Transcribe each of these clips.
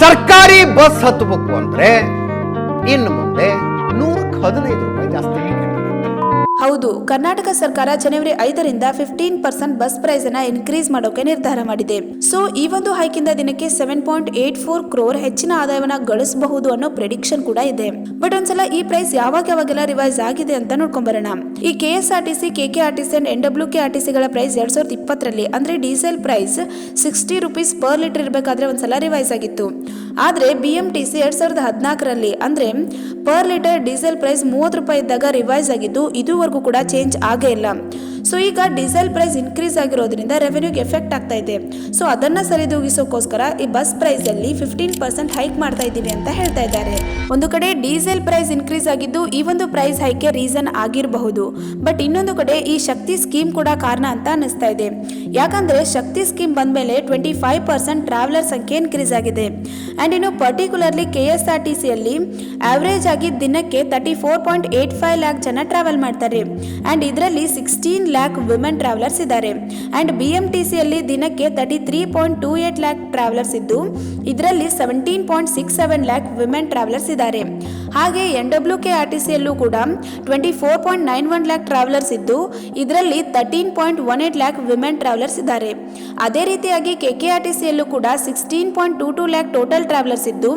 ಸರ್ಕಾರಿ ಬಸ್ ಹತ್ತಬೇಕು ಅಂದ್ರೆ ಇನ್ನು ಮುಂದೆ 115 ರೂಪಾಯಿ ಜಾಸ್ತಿ ಟಿಕೆಟ್. ಹೌದು, ಕರ್ನಾಟಕ ಸರ್ಕಾರ ಜನವರಿ 5ರಿಂದ 15% ಬಸ್ ಪ್ರೈಸ್ ಅನ್ನ ಇನ್ಕ್ರೀಸ್ ಮಾಡೋಕೆ ನಿರ್ಧಾರ ಮಾಡಿದೆ. ಸೊ ಈ ಒಂದು ಹೈಕಿಂದ ದಿನಕ್ಕೆ 7.84 ಕ್ರೋರ್ ಹೆಚ್ಚಿನ ಆದಾಯವನ್ನ ಗಳಿಸಬಹುದು ಅನ್ನೋ ಪ್ರೆಡಿಕ್ಷನ್ ಕೂಡ ಇದೆ. ಬಟ್ ಒಂದ್ಸಲ ಈ ಪ್ರೈಸ್ ಯಾವಾಗೆಲ್ಲ ರಿವೈಸ್ ಆಗಿದೆ ಅಂತ ನೋಡ್ಕೊಂಡ್ ಬರೋಣ. ಈ KSRTC, KKRTC ಅಂಡ್ NWKRTC ಗಳ ಪ್ರೈಸ್ 2020ರಲ್ಲಿ ಅಂದ್ರೆ diesel price 60 rupees per litre ಇರಬೇಕಾದ್ರೆ ಒಂದ್ಸಲ ರಿವೈಸ್ ಆಗಿತ್ತು. ಆದ್ರೆ BMTC 2014ರಲ್ಲಿ ಅಂದ್ರೆ ಪರ್ ಲೀಟರ್ ಡೀಸೆಲ್ ಪ್ರೈಸ್ 30 ರೂಪಾಯಿ ಇದ್ದಾಗ ರಿವೈಸ್ ಆಗಿದ್ದು ಇದುವರೆಗೂ ಕೂಡ ಚೇಂಜ್ ಆಗೇ ಇಲ್ಲ. ಸೊ ಈಗ ಡೀಸೆಲ್ ಪ್ರೈಸ್ ಇನ್ಕ್ರೀಸ್ ಆಗಿರೋದ್ರಿಂದ ರೆವೆನ್ಯೂಗೆ ಎಫೆಕ್ಟ್ ಆಗ್ತಾ ಇದೆ. ಸೊ ಅದನ್ನ ಸರಿದೂಗಿಸೋಕೋಸ್ಕರ ಈ ಬಸ್ ಪ್ರೈಸ್ ಅಲ್ಲಿ 15% ಹೈಕ್ ಮಾಡ್ತಾ ಇದ್ದೀವಿ ಅಂತ ಹೇಳ್ತಾ ಇದ್ದಾರೆ. ಒಂದು ಕಡೆ ಡೀಸೆಲ್ ಪ್ರೈಸ್ ಇನ್ಕ್ರೀಸ್ ಆಗಿದ್ದು ಈ ಒಂದು ಪ್ರೈಸ್ ಹೈಕ್ಗೆ ರೀಸನ್ ಆಗಿರಬಹುದು. ಬಟ್ ಇನ್ನೊಂದು ಕಡೆ ಈ ಶಕ್ತಿ ಸ್ಕೀಮ್ ಕೂಡ ಕಾರಣ ಅಂತ ಅನಿಸ್ತಾ ಇದೆ. ಯಾಕಂದ್ರೆ ಶಕ್ತಿ ಸ್ಕೀಮ್ ಬಂದ್ಮೇಲೆ 25% ಟ್ರಾವೆಲರ್ ಸಂಖ್ಯೆ ಇನ್ಕ್ರೀಸ್ ಆಗಿದೆ. ಅಂಡ್ ಇನ್ನು ಪರ್ಟಿಕ್ಯುಲರ್ಲಿ KSRTC ಅಲ್ಲಿ ಆವರೇಜ್ ಆಗಿ ದಿನಕ್ಕೆ 34.85 ಲ್ಯಾಕ್ ಜನ ಟ್ರಾವೆಲ್ ಮಾಡ್ತಾರೆ. ಅಂಡ್ ಇದರಲ್ಲಿ 16 ಲ್ಯಾಕ್ ವಿಮೆನ್ ಟ್ರಾವೆಲರ್ಸ್ ಇದ್ದಾರೆ. ಅಂಡ್ BMTC ಅಲ್ಲಿ ದಿನಕ್ಕೆ 33.28 ಲ್ಯಾಕ್ ಟ್ರಾವೆಲರ್ಸ್ ಇದ್ದು ಇದರಲ್ಲಿ 17.67 ಲ್ಯಾಕ್ ವಿಮೆನ್ ಟ್ರಾವೆಲರ್ಸ್ ಇದ್ದಾರೆ. ಹಾಗೆ NWKRTC ಯಲ್ಲೂ ಕೂಡ 24.91 ಲ್ಯಾಕ್ ಟ್ರಾವೆಲರ್ಸ್ ಇದ್ದು ಇದರಲ್ಲಿ 13.18 ಲ್ಯಾಕ್ ವಿಮೆನ್ ಟ್ರಾವೆಲರ್ಸ್ ಇದ್ದಾರೆ. ಅದೇ ರೀತಿಯಾಗಿ KKRTC ಯಲ್ಲೂ ಕೂಡ 16.22 ಲ್ಯಾಕ್ ಟೋಟಲ್ ಟ್ರಾವೆಲರ್ಸ್ ಇದ್ದು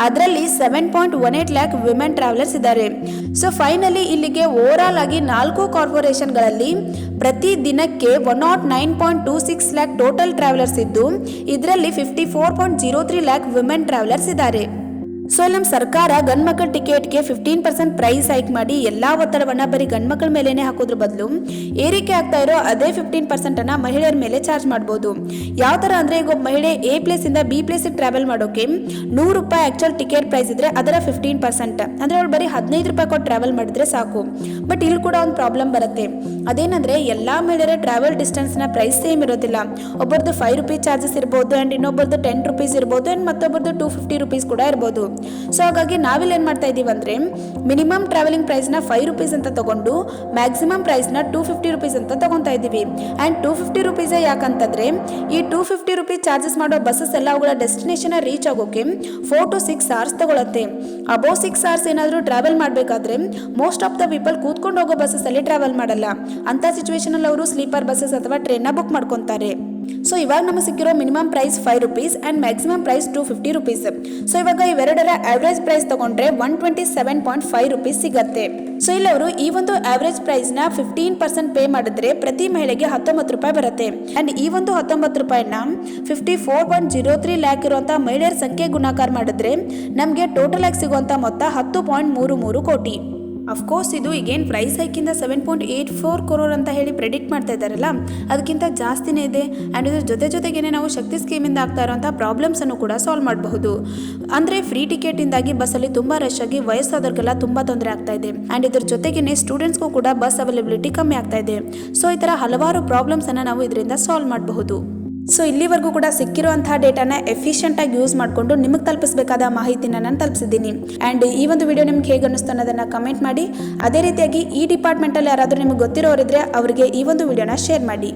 ಅದರಲ್ಲಿ 7.18 ಲ್ಯಾಕ್ ವಿಮೆನ್ ಟ್ರಾವೆಲರ್ಸ್ ಇದ್ದಾರೆ. ಸೊ ಫೈನಲಿ ಇಲ್ಲಿಗೆ ಓವರ್ ಆಲ್ ಆಗಿ 4 ಕಾರ್ಪೊರೇಷನ್ಗಳಲ್ಲಿ ಪ್ರತಿ ದಿನಕ್ಕೆ 109.26 ಲ್ಯಾಕ್ ಟೋಟಲ್ ಟ್ರಾವೆಲರ್ಸ್ ಇದ್ದು ಇದರಲ್ಲಿ 54.03 ಲ್ಯಾಕ್ ವಿಮೆನ್ ಟ್ರಾವೆಲರ್ಸ್ ಇದ್ದಾರೆ. ಸೊ ನಮ್ಮ ಸರ್ಕಾರ ಗಂಡ್ಮಕ್ಳ ಟಿಕೆಟ್ಗೆ 15% ಪ್ರೈಸ್ ಹೈಕ್ ಮಾಡಿ ಎಲ್ಲಾ ಒತ್ತಡವನ್ನ ಬರೀ ಗಂಡ್ಮಕ್ಳ ಮೇಲೇನೆ ಹಾಕೋದ್ರ ಬದಲು ಏರಿಕೆ ಆಗ್ತಾ ಇರೋ ಅದೇ 15% ಅನ್ನ ಮಹಿಳೆಯರ ಮೇಲೆ ಚಾರ್ಜ್ ಮಾಡಬಹುದು. ಯಾವ ತರ ಅಂದ್ರೆ ಈಗ ಒಬ್ಬ ಮಹಿಳೆ A ಪ್ಲೇಸ್ ಇಂದ B ಪ್ಲೇಸ್ ಟ್ರಾವೆಲ್ ಮಾಡೋಕೆ 100 ರೂಪಾಯಿ ಆಕ್ಚುಲ್ ಟಿಕೆಟ್ ಪ್ರೈಸ್ ಇದ್ರೆ ಅದರ 15% ಅಂದ್ರೆ ಅವ್ರು ಬರೀ 15 ರೂಪಾಯಿ ಕೊಟ್ಟು ಟ್ರಾವೆಲ್ ಮಾಡಿದ್ರೆ ಸಾಕು. ಬಟ್ ಇಲ್ಲಿ ಕೂಡ ಒಂದು ಪ್ರಾಬ್ಲಮ್ ಬರುತ್ತೆ. ಅದೇನಂದ್ರೆ ಎಲ್ಲಾ ಮಹಿಳೆಯರ ಟ್ರಾವೆಲ್ ಡಿಸ್ಟೆನ್ಸ್ ನ ಪ್ರೈಸ್ ಸೇಮ್ ಇರೋದಿಲ್ಲ. ಒಬ್ಬರದು 5 ರೂಪೀಸ್ ಚಾರ್ಜಸ್ ಇರಬಹುದು ಅಂಡ್ ಇನ್ನೊಬ್ಬರದು 10 ರೂಪೀಸ್ ಇರಬಹುದು ಅಂಡ್ ಮತ್ತೊಬ್ಬರದು 250 ರೂಪೀಸ್ ಕೂಡ ಇರಬಹುದು. ಸೊ ಹಾಗಾಗಿ ನಾವಿಲ್ಲಿ ಏನ್ ಮಾಡ್ತಾ ಇದೀವಿ ಅಂದ್ರೆ ಮಿನಿಮಮ್ ಟ್ರಾವೆಲಿಂಗ್ ಪ್ರೈಸ್ ನ 5 ರೂಪೀಸ್ ಅಂತ ತಗೊಂಡು ಮ್ಯಾಕ್ಸಿಮಮ್ ಪ್ರೈಸ್ ನ 250 ರೂಪೀಸ್ ಅಂತ ತಗೊಂತಾ ಇದೀವಿ. ಅಂಡ್ 250 ರೂಪೀಸ್ ಯಾಕಂತಂದ್ರೆ ಈ 250 ರೂಪೀಸ್ ಚಾರ್ಜಸ್ ಮಾಡೋ ಬಸ್ಸಸ್ ಎಲ್ಲ ಅವುಗಳ ಡೆಸ್ಟಿನೇಷನ್ ರೀಚ್ ಆಗೋಕೆ 4 to 6 ಅವರ್ಸ್ ತಗೊಳುತ್ತೆ. ಅಬೌವ್ 6 ಅವರ್ಸ್ ಏನಾದರೂ ಟ್ರಾವೆಲ್ ಮಾಡಬೇಕಾದ್ರೆ ಮೋಸ್ಟ್ ಆಫ್ ದ ಪೀಪಲ್ ಕೂತ್ಕೊಂಡು ಹೋಗೋ ಬಸ್ಸಸ್ ಅಲ್ಲಿ ಟ್ರಾವೆಲ್ ಮಾಡಲ್ಲ. ಅಂತ ಸಿಚುವೇಶನ್ ಅಲ್ಲಿ ಅವರು ಸ್ಲೀಪರ್ ಬಸ್ಸಸ್ ಅಥವಾ ಟ್ರೈನ್ ನ ಬುಕ್ ಮಾಡ್ಕೊಂತಾರೆ. ಸೊ ಇವಾಗ ನಮಗೆ ಸಿಕ್ಕಿರೋ minimum price 5 rupees and maximum price 250 rupees. So ಇವಾಗ ಇವೆರಡರ ಆವರೇಜ್ ಪ್ರೈಸ್ ತಗೊಂಡ್ರೆ 127.5 ರೂಪೀಸ್ ಸಿಗತ್ತೆ. ಸೊ ಇಲ್ಲವರು ಈ ಒಂದು ಆವರೇಜ್ ಪ್ರೈಸ್ ನ 15% ಪೇ ಮಾಡಿದ್ರೆ ಪ್ರತಿ ಮಹಿಳೆಗೆ 19 ರೂಪಾಯಿ ಬರುತ್ತೆ. ಅಂಡ್ ಈ ಒಂದು 19 ರೂಪಾಯಿನ 54.03 ಲ್ಯಾಕ್ ಇರುವಂತ ಮಹಿಳೆಯರ ಸಂಖ್ಯೆ ಗುಣಾಕಾರ ಮಾಡಿದ್ರೆ ನಮಗೆ ಟೋಟಲ್ ಆಗಿ ಸಿಗುವಂತ ಮೊತ್ತ 10.33 ಕೋಟಿ. ಅಫ್ಕೋರ್ಸ್ ಇದು ಈಗೇನು ಪ್ರೈಸ್ ಹೈಕಿಂದ 7.84 ಕ್ರೋರ್ ಅಂತ ಹೇಳಿ ಪ್ರೆಡಿಕ್ಟ್ ಮಾಡ್ತಾ ಇದ್ದಾರಲ್ಲ ಅದಕ್ಕಿಂತ ಜಾಸ್ತಿನೇ ಇದೆ. ಆ್ಯಂಡ್ ಇದ್ರ ಜೊತೆಗೇನೆ ನಾವು ಶಕ್ತಿ ಸ್ಕೀಮಿಂದ ಆಗ್ತಾ ಇರೋಂಥ ಪ್ರಾಬ್ಲಮ್ಸನ್ನು ಕೂಡ ಸಾಲ್ವ್ ಮಾಡಬಹುದು. ಅಂದರೆ ಫ್ರೀ ಟಿಕೆಟಿಂದಾಗಿ ಬಸ್ಸಲ್ಲಿ ತುಂಬ ರಶ್ ಆಗಿ ವಯಸ್ಸಾದವ್ರಿಗೆಲ್ಲ ತುಂಬ ತೊಂದರೆ ಆಗ್ತಾ ಇದೆ. ಆ್ಯಂಡ್ ಇದ್ರ ಜೊತೆಗೇನೆ ಸ್ಟೂಡೆಂಟ್ಸ್ಗೂ ಕೂಡ ಬಸ್ ಅವೈಲಬಿಲಿಟಿ ಕಮ್ಮಿ ಆಗ್ತಾ ಇದೆ. ಸೊ ಈ ಥರ ಹಲವಾರು ಪ್ರಾಬ್ಲಮ್ಸನ್ನು ನಾವು ಇದರಿಂದ ಸಾಲ್ವ್ ಮಾಡಬಹುದು. ಸೊ ಇಲ್ಲಿವರೆಗೂ ಕೂಡ ಸಿಕ್ಕಿರುವಂತಹ ಡೇಟಾನ ಎಫಿಷಿಯಂಟ್ ಆಗಿ ಯೂಸ್ ಮಾಡಿಕೊಂಡು ನಿಮಗೆ ತಲುಪಿಸಬೇಕಾದ ಮಾಹಿತಿನ ನಾನು ತಲುಪಿಸಿದ್ದೀನಿ. ಆ್ಯಂಡ್ ಈ ಒಂದು ವಿಡಿಯೋ ನಿಮ್ಗೆ ಹೇಗೆ ಅನ್ನಿಸ್ತು ಅನ್ನೋದನ್ನು ಕಮೆಂಟ್ ಮಾಡಿ. ಅದೇ ರೀತಿಯಾಗಿ ಈ ಡಿಪಾರ್ಟ್ಮೆಂಟಲ್ಲಿ ಯಾರಾದರೂ ನಿಮಗೆ ಗೊತ್ತಿರೋರಿದ್ರೆ ಅವರಿಗೆ ಈ ಒಂದು ವಿಡಿಯೋನ ಶೇರ್ ಮಾಡಿ.